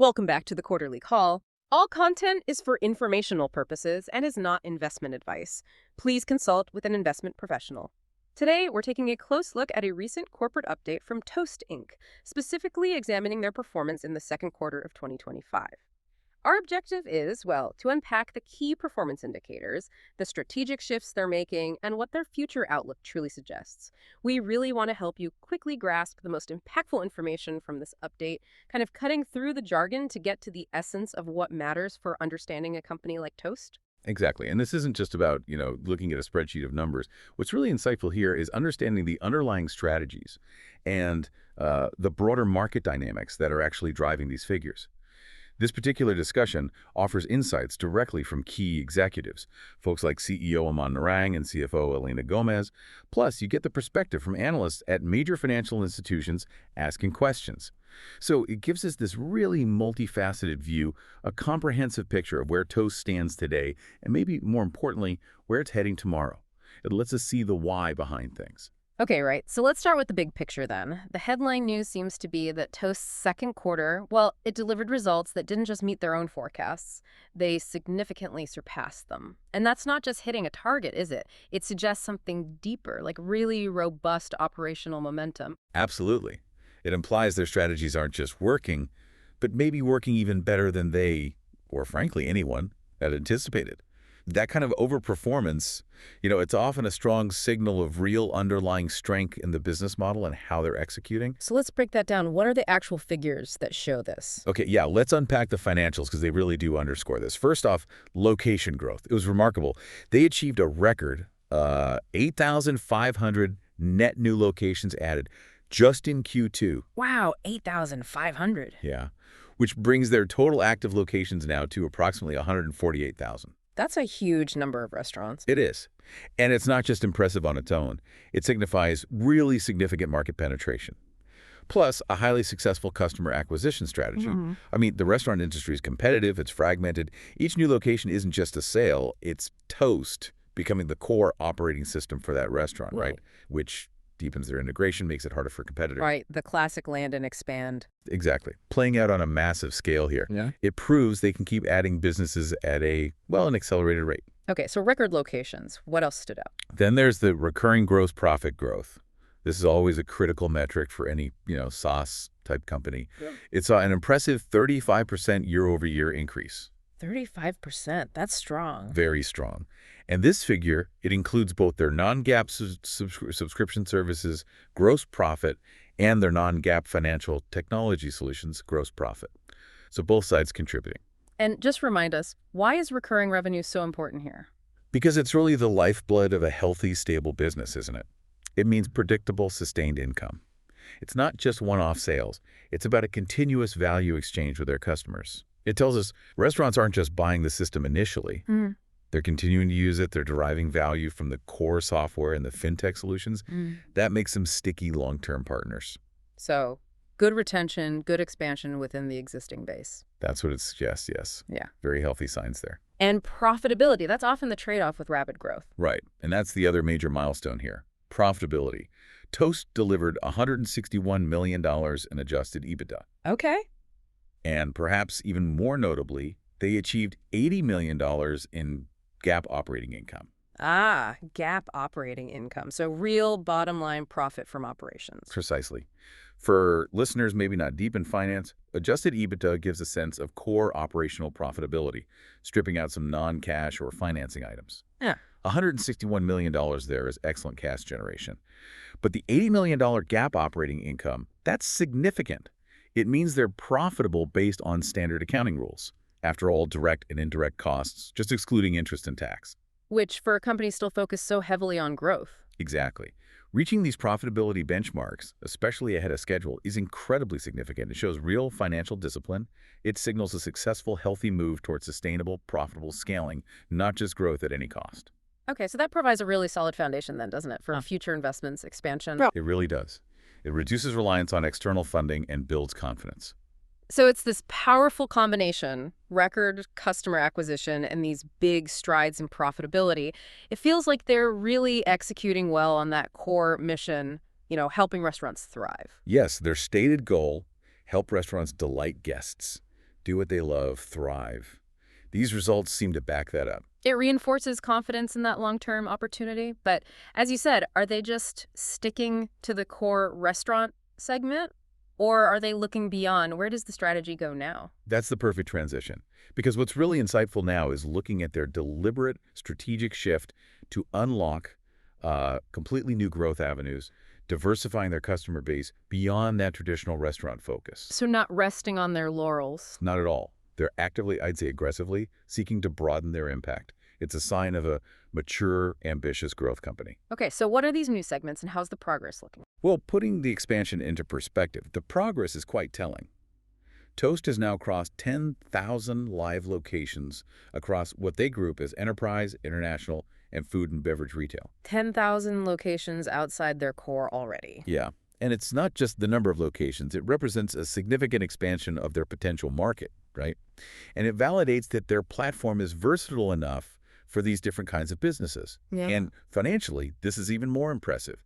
Welcome back to the Quarterly Call. All content is for informational purposes and is not investment advice. Please consult with an investment professional. Today, we're taking a close look at a recent corporate update from Toast Inc., specifically examining their performance in the second quarter of 2025. Our objective is, well, to unpack the key performance indicators, the strategic shifts they're making, and what their future outlook truly suggests. We really want to help you quickly grasp the most impactful information from this update, kind of cutting through the jargon to get to the essence of what matters for understanding a company like Toast. Exactly. And this isn't just about, looking at a spreadsheet of numbers. What's really insightful here is understanding the underlying strategies and the broader market dynamics that are actually driving these figures. This particular discussion offers insights directly from key executives, folks like CEO Aman Narang and CFO Elena Gomez. Plus, you get the perspective from analysts at major financial institutions asking questions. So it gives us this really multifaceted view, a comprehensive picture of where Toast stands today, and maybe more importantly, where it's heading tomorrow. It lets us see the why behind things. Okay, right. So let's start with the big picture then. The headline news seems to be that Toast's second quarter, well, it delivered results that didn't just meet their own forecasts. They significantly surpassed them. And that's not just hitting a target, is it? It suggests something deeper, like really robust operational momentum. Absolutely. It implies their strategies aren't just working, but maybe working even better than they, or frankly anyone, had anticipated. That kind of overperformance, it's often a strong signal of real underlying strength in the business model and how they're executing. So let's break that down. What are the actual figures that show this? Okay, yeah, let's unpack the financials because they really do underscore this. First off, location growth. It was remarkable. They achieved a record 8,500 net new locations added just in Q2. Wow, 8,500. Yeah, which brings their total active locations now to approximately 148,000. That's a huge number of restaurants. It is. And it's not just impressive on its own. It signifies really significant market penetration. Plus, a highly successful customer acquisition strategy. I mean, the restaurant industry is competitive, it's fragmented. Each new location isn't just a sale, it's Toast becoming the core operating system for that restaurant, right? Which deepens their integration, makes it harder for competitors. Right, the classic land and expand. Exactly. Playing out on a massive scale here. Yeah. It proves they can keep adding businesses at an accelerated rate. Okay, so record locations. What else stood out? Then there's the recurring gross profit growth. This is always a critical metric for any, SaaS-type company. Yep. It saw an impressive 35% year-over-year increase. 35%. That's strong. Very strong. And this figure, it includes both their non-GAAP subscription services gross profit and their non-GAAP financial technology solutions gross profit. So both sides contributing. And just remind us, why is recurring revenue so important here? Because it's really the lifeblood of a healthy, stable business, isn't it? It means predictable, sustained income. It's not just one-off sales. It's about a continuous value exchange with their customers. It tells us restaurants aren't just buying the system initially. They're continuing to use it. They're deriving value from the core software and the fintech solutions. That makes them sticky long-term partners. So good retention, good expansion within the existing base. That's what it suggests, yes. Yeah. Very healthy signs there. And profitability. That's often the trade-off with rapid growth. Right. And that's the other major milestone here. Profitability. Toast delivered $161 million in adjusted EBITDA. Okay. And perhaps even more notably, they achieved $80 million in GAAP operating income. Ah, GAAP operating income. So real bottom line profit from operations. Precisely. For listeners maybe not deep in finance, adjusted EBITDA gives a sense of core operational profitability, stripping out some non-cash or financing items. Yeah. $161 million there is excellent cash generation. But the $80 million GAAP operating income, that's significant. It means they're profitable based on standard accounting rules. After all, direct and indirect costs, just excluding interest and tax. Which, for a company still focused so heavily on growth. Exactly. Reaching these profitability benchmarks, especially ahead of schedule, is incredibly significant. It shows real financial discipline. It signals a successful, healthy move towards sustainable, profitable scaling, not just growth at any cost. Okay, so that provides a really solid foundation then, doesn't it, for future investments, expansion? It really does. It reduces reliance on external funding and builds confidence. So it's this powerful combination, record customer acquisition and these big strides in profitability. It feels like they're really executing well on that core mission, helping restaurants thrive. Yes, their stated goal, help restaurants delight guests. do what they love, thrive. These results seem to back that up. It reinforces confidence in that long-term opportunity. But as you said, are they just sticking to the core restaurant segment? Or are they looking beyond? Where does the strategy go now? That's the perfect transition. Because what's really insightful now is looking at their deliberate strategic shift to unlock completely new growth avenues, diversifying their customer base beyond that traditional restaurant focus. So not resting on their laurels. Not at all. They're actively, I'd say aggressively, seeking to broaden their impact. It's a sign of a mature, ambitious growth company. Okay, so what are these new segments and how's the progress looking? Well, putting the expansion into perspective, the progress is quite telling. Toast has now crossed 10,000 live locations across what they group as enterprise, international, and food and beverage retail. 10,000 locations outside their core already. Yeah, and it's not just the number of locations. It represents a significant expansion of their potential market, right? And it validates that their platform is versatile enough for these different kinds of businesses. Yeah. And financially, this is even more impressive.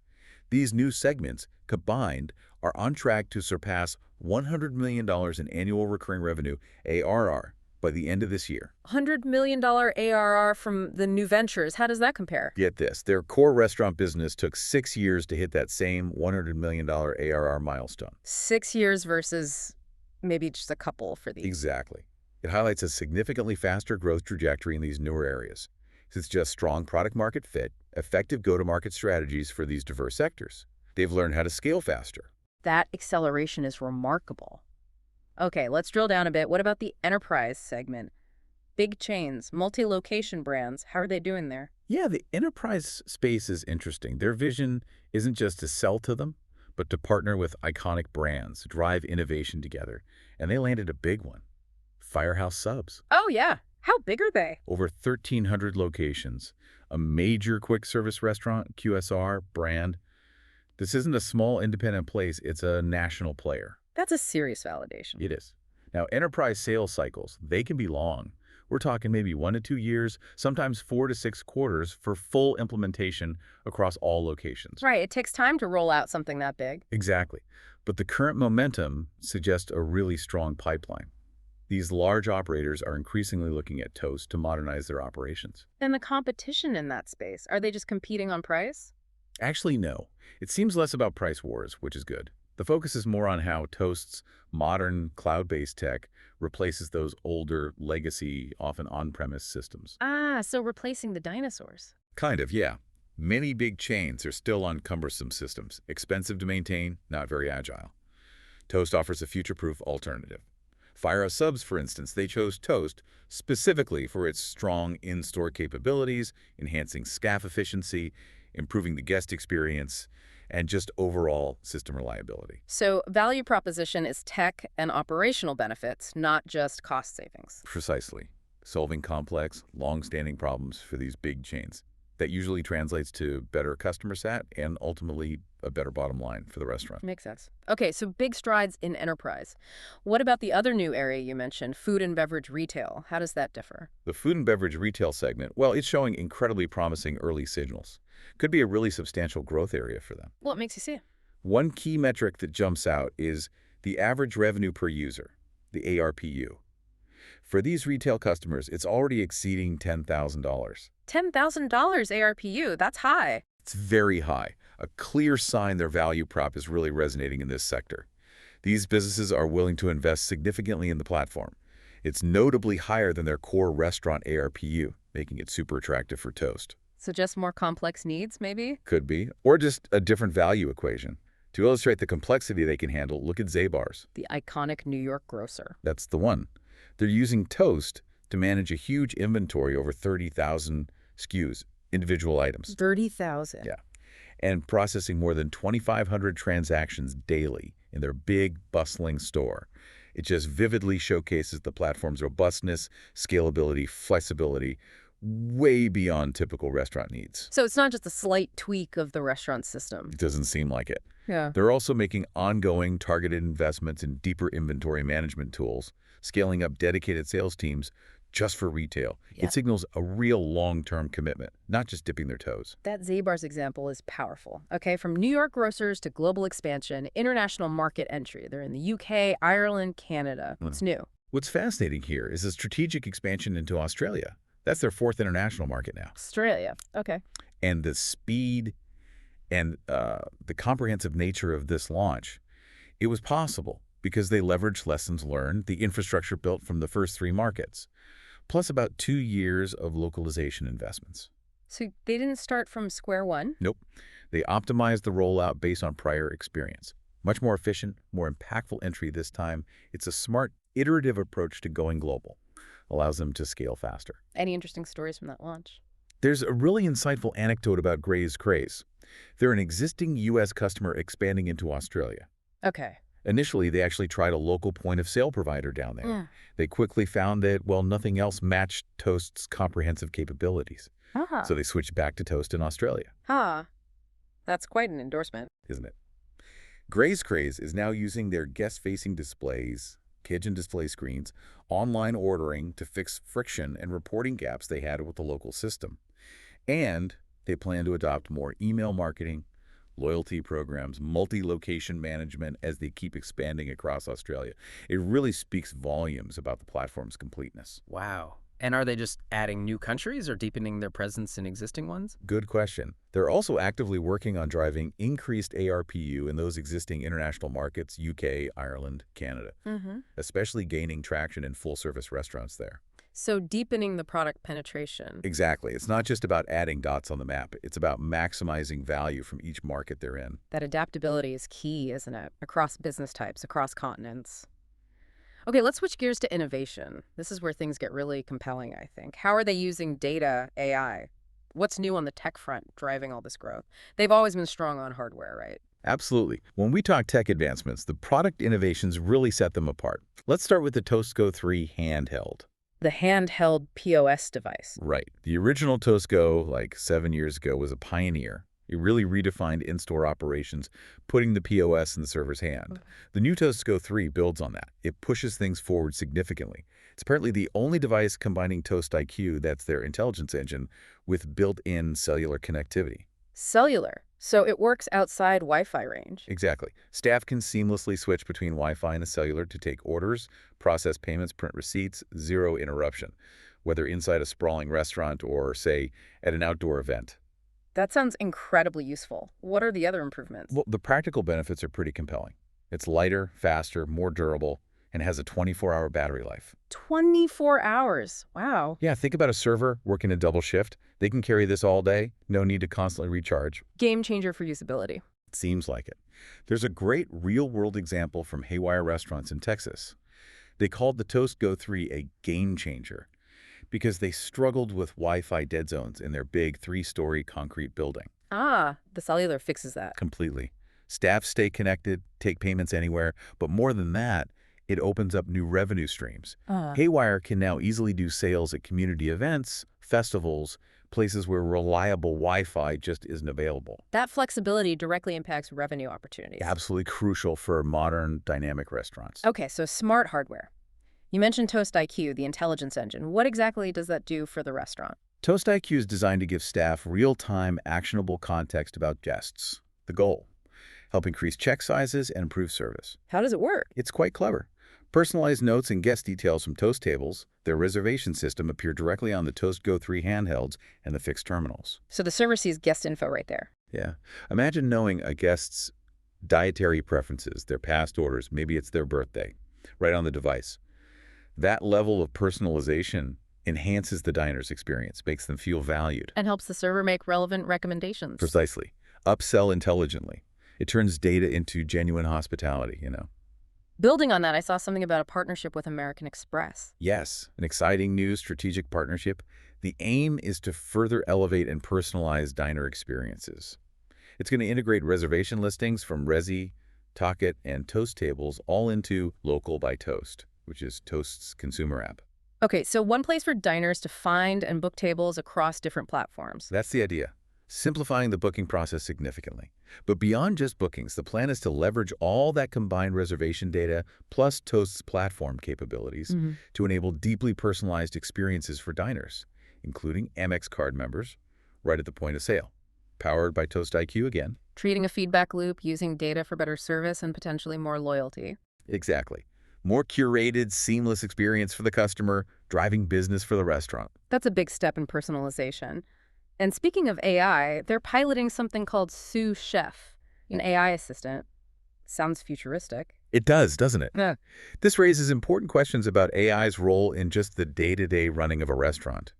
These new segments, combined, are on track to surpass $100 million in annual recurring revenue, ARR, by the end of this year. $100 million ARR from the new ventures. How does that compare? Get this, their core restaurant business took 6 years to hit that same $100 million ARR milestone. 6 years versus maybe just a couple for these. Exactly. It highlights a significantly faster growth trajectory in these newer areas. It's just strong product market fit, effective go-to-market strategies for these diverse sectors. They've learned how to scale faster. That acceleration is remarkable. Okay, let's drill down a bit. What about the enterprise segment? Big chains, multi-location brands, how are they doing there? Yeah, the enterprise space is interesting. Their vision isn't just to sell to them, but to partner with iconic brands, drive innovation together. And they landed a big one, Firehouse Subs. Oh, yeah. How big are they? Over 1,300 locations, a major quick service restaurant, QSR, brand. This isn't a small independent place, it's a national player. That's a serious validation. It is. Now, enterprise sales cycles, they can be long. We're talking maybe 1 to 2 years, sometimes 4 to 6 quarters for full implementation across all locations. Right, it takes time to roll out something that big. Exactly. But the current momentum suggests a really strong pipeline. These large operators are increasingly looking at Toast to modernize their operations. And the competition in that space, are they just competing on price? Actually, no. It seems less about price wars, which is good. The focus is more on how Toast's modern cloud-based tech replaces those older, legacy, often on-premise systems. Ah, so replacing the dinosaurs. Kind of, yeah. Many big chains are still on cumbersome systems, expensive to maintain, not very agile. Toast offers a future-proof alternative. Firehouse Subs, for instance, they chose Toast specifically for its strong in-store capabilities, enhancing staff efficiency, improving the guest experience, and just overall system reliability. So value proposition is tech and operational benefits, not just cost savings. Precisely. Solving complex, long-standing problems for these big chains. That usually translates to better customer sat and ultimately a better bottom line for the restaurant. Makes sense. Okay, so big strides in enterprise. What about the other new area you mentioned, food and beverage retail? How does that differ? The food and beverage retail segment, well, it's showing incredibly promising early signals. Could be a really substantial growth area for them. What makes you see it? One key metric that jumps out is the average revenue per user, the ARPU. For these retail customers, it's already exceeding $10,000. $10,000 ARPU, that's high. It's very high, a clear sign their value prop is really resonating in this sector. These businesses are willing to invest significantly in the platform. It's notably higher than their core restaurant ARPU, making it super attractive for Toast. So just more complex needs, maybe? Could be, or just a different value equation. To illustrate the complexity they can handle, look at Zabar's. The iconic New York grocer. That's the one. They're using Toast to manage a huge inventory over 30,000 SKUs, individual items. 30,000. Yeah. And processing more than 2,500 transactions daily in their big, bustling store. It just vividly showcases the platform's robustness, scalability, flexibility, way beyond typical restaurant needs. So it's not just a slight tweak of the restaurant system. It doesn't seem like it. Yeah. They're also making ongoing targeted investments in deeper inventory management tools, scaling up dedicated sales teams just for retail. Yeah. It signals a real long-term commitment, not just dipping their toes. That Zabar's example is powerful. Okay, from New York grocers to global expansion, international market entry. They're in the UK, Ireland, Canada. It's new. What's fascinating here is a strategic expansion into Australia. That's their fourth international market now. Australia. Okay. And the speed and the comprehensive nature of this launch, it was possible because they leveraged lessons learned, the infrastructure built from the first three markets, plus about 2 years of localization investments. So they didn't start from square one? Nope. They optimized the rollout based on prior experience. Much more efficient, more impactful entry this time. It's a smart, iterative approach to going global. Allows them to scale faster. Any interesting stories from that launch? There's a really insightful anecdote about Graze Craze. They're an existing U.S. customer expanding into Australia. Okay. Initially, they actually tried a local point-of-sale provider down there. Mm. They quickly found that, well, nothing else matched Toast's comprehensive capabilities. Ah. So they switched back to Toast in Australia, That's quite an endorsement. isn't it? Graze Craze is now using their guest-facing displays, kitchen display screens, online ordering to fix friction and reporting gaps they had with the local system. And they plan to adopt more email marketing, loyalty programs, multi-location management as they keep expanding across Australia. It really speaks volumes about the platform's completeness. Wow. And are they just adding new countries or deepening their presence in existing ones? Good question. They're also actively working on driving increased ARPU in those existing international markets, UK, Ireland, Canada, especially gaining traction in full-service restaurants there. So deepening the product penetration. Exactly. It's not just about adding dots on the map. It's about maximizing value from each market they're in. That adaptability is key, isn't it? Across business types, across continents. Okay, let's switch gears to innovation. This is where things get really compelling, I think. How are they using data, AI? What's new on the tech front driving all this growth? They've always been strong on hardware, right? Absolutely. When we talk tech advancements, the product innovations really set them apart. Let's start with the Toast Go 3 handheld. The handheld POS device. Right. The original Toast Go, like 7 years ago, was a pioneer. It really redefined in-store operations, putting the POS in the server's hand. The new Toast Go 3 builds on that. It pushes things forward significantly. It's apparently the only device combining Toast IQ, that's their intelligence engine, with built-in cellular connectivity. Cellular. So it works outside Wi-Fi range. Exactly. Staff can seamlessly switch between Wi-Fi and the cellular to take orders, process payments, print receipts, zero interruption, whether inside a sprawling restaurant or, say, at an outdoor event. That sounds incredibly useful. What are the other improvements? Well, the practical benefits are pretty compelling. It's lighter, faster, more durable, and has a 24-hour battery life. 24 hours. Wow. Yeah, think about a server working a double shift. They can carry this all day, no need to constantly recharge. Game changer for usability. It seems like it. There's a great real-world example from Haywire Restaurants in Texas. They called the Toast Go 3 a game changer because they struggled with Wi-Fi dead zones in their big 3-story concrete building. The cellular fixes that. Completely. Staff stay connected, take payments anywhere, but more than that, it opens up new revenue streams. Haywire can now easily do sales at community events, festivals, places where reliable Wi-Fi just isn't available. That flexibility directly impacts revenue opportunities. Absolutely crucial for modern, dynamic restaurants. Okay, so smart hardware. You mentioned Toast IQ, the intelligence engine. What exactly does that do for the restaurant? Toast IQ is designed to give staff real-time, actionable context about guests. The goal: help increase check sizes and improve service. How does it work? It's quite clever. Personalized notes and guest details from Toast tables, their reservation system appear directly on the Toast Go 3 handhelds and the fixed terminals. So the server sees guest info right there. Yeah. Imagine knowing a guest's dietary preferences, their past orders, maybe it's their birthday, right on the device. That level of personalization enhances the diner's experience, makes them feel valued. And helps the server make relevant recommendations. Precisely. Upsell intelligently. It turns data into genuine hospitality, Building on that, I saw something about a partnership with American Express. Yes, an exciting new strategic partnership. The aim is to further elevate and personalize diner experiences. It's going to integrate reservation listings from Resy, Talkit, and Toast tables all into Local by Toast, which is Toast's consumer app. Okay, so one place for diners to find and book tables across different platforms. That's the idea. Simplifying the booking process significantly. But beyond just bookings, the plan is to leverage all that combined reservation data plus Toast's platform capabilities to enable deeply personalized experiences for diners, including Amex card members, right at the point of sale. Powered by Toast IQ again. Treating a feedback loop, using data for better service and potentially more loyalty. Exactly. More curated, seamless experience for the customer, driving business for the restaurant. That's a big step in personalization. And speaking of AI, they're piloting something called Sous Chef, an AI assistant. Sounds futuristic. It does, doesn't it? Yeah. This raises important questions about AI's role in just the day-to-day running of a restaurant.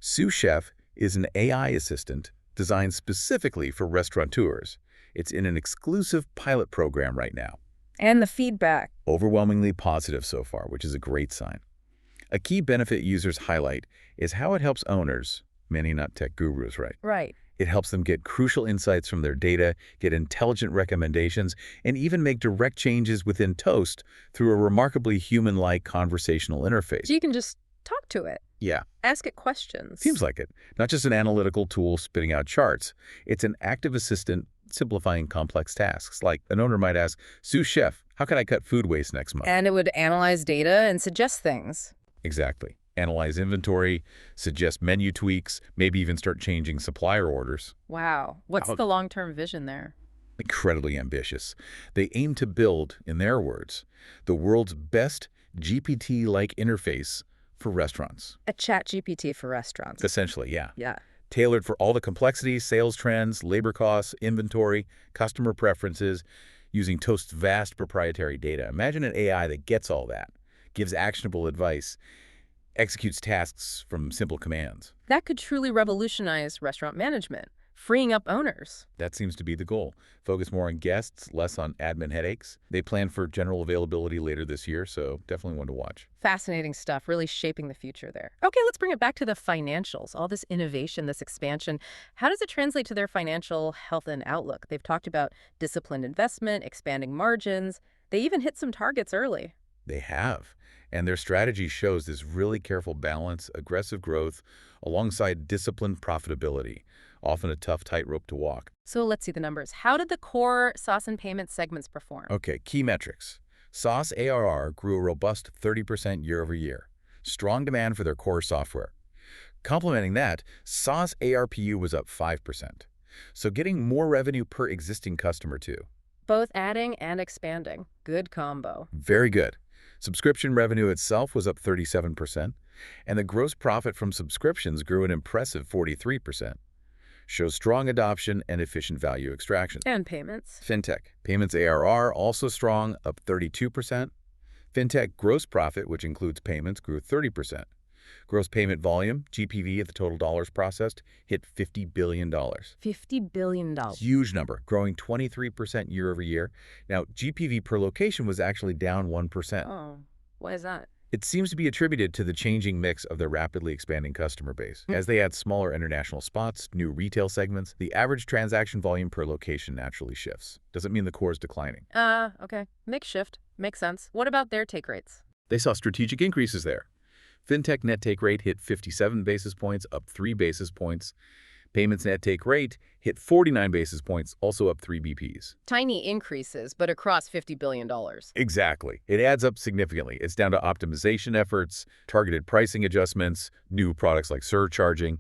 Sous Chef is an AI assistant designed specifically for restaurateurs. It's in an exclusive pilot program right now. And the feedback. Overwhelmingly positive so far, which is a great sign. A key benefit users highlight is how it helps owners, many not tech gurus, right? Right. It helps them get crucial insights from their data, get intelligent recommendations, and even make direct changes within Toast through a remarkably human-like conversational interface. So you can just talk to it, Yeah, ask it questions. seems like it. Not just an analytical tool spitting out charts. It's an active assistant simplifying complex tasks. Like an owner might ask, Sous Chef, how can I cut food waste next month? And it would analyze data and suggest things. Exactly. Analyze inventory, suggest menu tweaks, maybe even start changing supplier orders. Wow. What's Oh. the long-term vision there? Incredibly ambitious. They aim to build, in their words, the world's best GPT-like interface for restaurants. A chat GPT for restaurants. Essentially, yeah. Yeah. Tailored for all the complexities, sales trends, labor costs, inventory, customer preferences, using Toast's vast proprietary data. Imagine an AI that gets all that, gives actionable advice, executes tasks from simple commands. That could truly revolutionize restaurant management, freeing up owners. That seems to be the goal. Focus more on guests, less on admin headaches. They plan for general availability later this year, so definitely one to watch. Fascinating stuff, really shaping the future there. Okay, let's bring it back to the financials. All this innovation, this expansion, how does it translate to their financial health and outlook? They've talked about disciplined investment, expanding margins. They even hit some targets early. They have. And their strategy shows this really careful balance, aggressive growth, alongside disciplined profitability, often a tough tightrope to walk. So let's see the numbers. How did the core sauce and payment segments perform? Okay, key metrics. Sauce ARR grew a robust 30% year over year. Strong demand for their core software. Complementing that, Sauce ARPU was up 5%. So getting more revenue per existing customer too. Both adding and expanding. Good combo. Very good. Subscription revenue itself was up 37%, and the gross profit from subscriptions grew an impressive 43%. Shows strong adoption and efficient value extraction. And payments. Fintech. Payments ARR also strong, up 32%. Fintech gross profit, which includes payments, grew 30%. Gross payment volume, GPV at the total dollars processed, hit $50 billion. $50 billion. Huge number, growing 23% year over year. Now, GPV per location was actually down 1%. Oh, why is that? It seems to be attributed to the changing mix of their rapidly expanding customer base. As they add smaller international spots, new retail segments, the average transaction volume per location naturally shifts. Doesn't mean the core is declining. Okay. Mix shift. Makes sense. What about their take rates? They saw strategic increases there. Fintech net take rate hit 57 basis points, up 3 basis points. Payments net take rate hit 49 basis points, also up 3 BPs. Tiny increases, but across $50 billion. Exactly. It adds up significantly. It's down to optimization efforts, targeted pricing adjustments, new products like surcharging.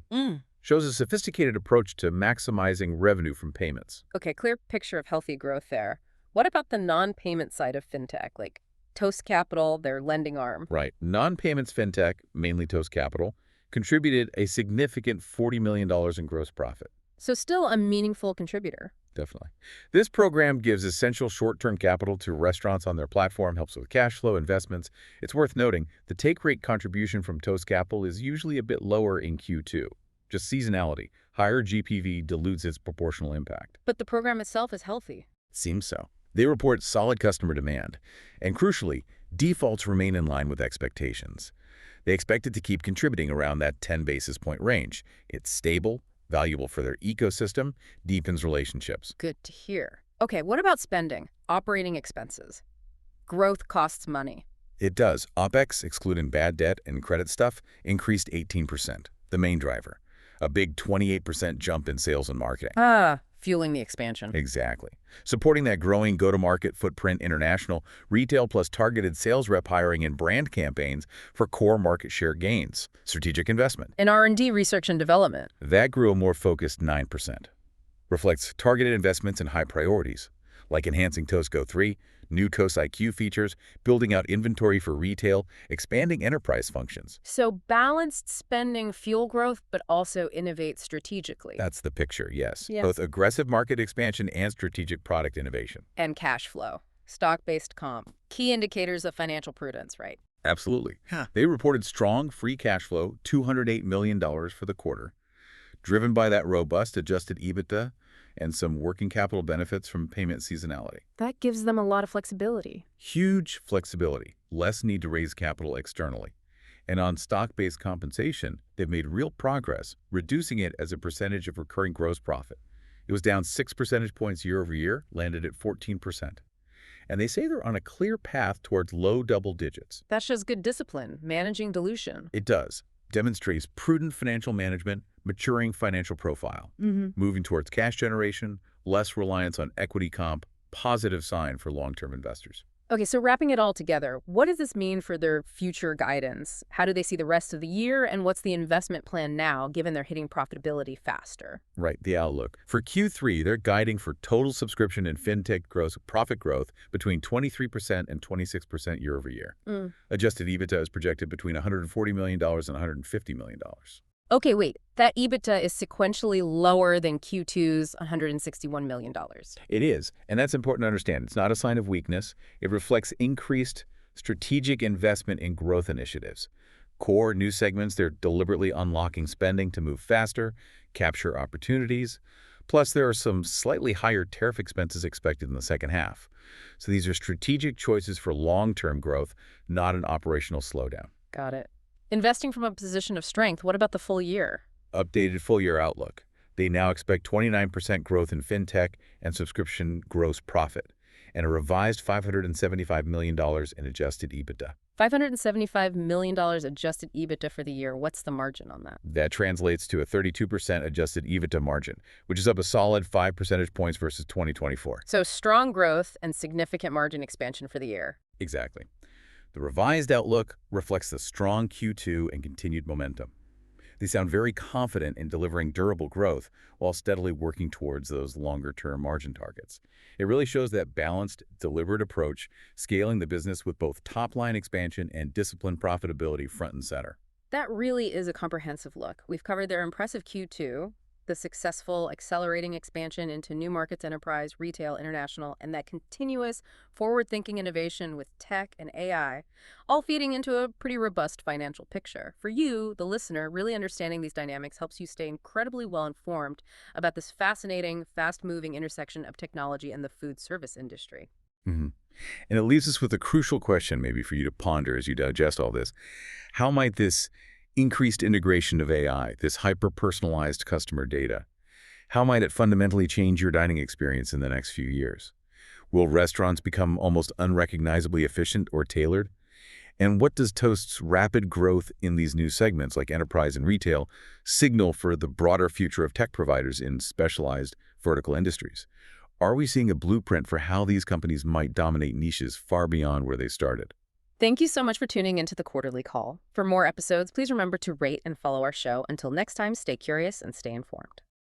Shows a sophisticated approach to maximizing revenue from payments. Okay, clear picture of healthy growth there. What about the non-payment side of fintech, like Toast Capital, their lending arm? Right. Non-payments fintech, mainly Toast Capital, contributed a significant $40 million in gross profit. So still a meaningful contributor. Definitely. This program gives essential short-term capital to restaurants on their platform, helps with cash flow, investments. It's worth noting the take rate contribution from Toast Capital is usually a bit lower in Q2. Just seasonality. Higher GPV dilutes its proportional impact. But the program itself is healthy. Seems so. They report solid customer demand. And crucially, defaults remain in line with expectations. They expect it to keep contributing around that 10 basis point range. It's stable, valuable for their ecosystem, deepens relationships. Good to hear. Okay, what about spending? Operating expenses. Growth costs money. It does. OPEX, excluding bad debt and credit stuff, increased 18%, the main driver. A big 28% jump in sales and marketing. Fueling the expansion. Exactly. Supporting that growing go-to-market footprint international, retail plus targeted sales rep hiring and brand campaigns for core market share gains. Strategic investment. In R&D, research and development. That grew a more focused 9%. Reflects targeted investments in high priorities, like enhancing Toast Go 3, new Toast IQ features, building out inventory for retail, expanding enterprise functions. So balanced spending, fuel growth, but also innovate strategically. That's the picture, yes. Yeah. Both aggressive market expansion and strategic product innovation. And cash flow. Stock-based comp. Key indicators of financial prudence, right? Absolutely. They reported strong free cash flow, $208 million for the quarter, driven by that robust adjusted EBITDA and some working capital benefits from payment seasonality. That gives them a lot of flexibility. Huge flexibility, less need to raise capital externally. And on stock-based compensation, they've made real progress, reducing it as a percentage of recurring gross profit. It was down 6 percentage points year over year, landed at 14%. And they say they're on a clear path towards low double digits. That shows good discipline, managing dilution. It does. Demonstrates prudent financial management, maturing financial profile, moving towards cash generation, less reliance on equity comp, positive sign for long-term investors. Okay, so wrapping it all together, what does this mean for their future guidance? How do they see the rest of the year, and what's the investment plan now, given they're hitting profitability faster? Right, the outlook. For Q3, they're guiding for total subscription and fintech gross profit growth between 23% and 26% year over year. Adjusted EBITDA is projected between $140 million and $150 million. Okay, wait. That EBITDA is sequentially lower than Q2's $161 million. It is, and that's important to understand. It's not a sign of weakness. It reflects increased strategic investment in growth initiatives. Core new segments, they're deliberately unlocking spending to move faster, capture opportunities. Plus, there are some slightly higher tariff expenses expected in the second half. So these are strategic choices for long-term growth, not an operational slowdown. Got it. Investing from a position of strength, what about the full year? Updated full-year outlook. They now expect 29% growth in fintech and subscription gross profit, and a revised $575 million in adjusted EBITDA. $575 million adjusted EBITDA for the year. What's the margin on that? That translates to a 32% adjusted EBITDA margin, which is up a solid 5 percentage points versus 2024. So strong growth and significant margin expansion for the year. Exactly. The revised outlook reflects the strong Q2 and continued momentum. They sound very confident in delivering durable growth while steadily working towards those longer-term margin targets. It really shows that balanced, deliberate approach, scaling the business with both top-line expansion and disciplined profitability front and center. That really is a comprehensive look. We've covered their impressive Q2, the successful accelerating expansion into new markets, enterprise, retail, international, and that continuous forward-thinking innovation with tech and AI, all feeding into a pretty robust financial picture. For you, the listener, really understanding these dynamics helps you stay incredibly well-informed about this fascinating, fast-moving intersection of technology and the food service industry. And it leaves us with a crucial question maybe for you to ponder as you digest all this. How might this increased integration of AI, this hyper-personalized customer data, how might it fundamentally change your dining experience in the next few years? Will restaurants become almost unrecognizably efficient or tailored? And what does Toast's rapid growth in these new segments like enterprise and retail signal for the broader future of tech providers in specialized vertical industries? Are we seeing a blueprint for how these companies might dominate niches far beyond where they started? Thank you so much for tuning into the Quarterly Call. For more episodes, please remember to rate and follow our show. Until next time, stay curious and stay informed.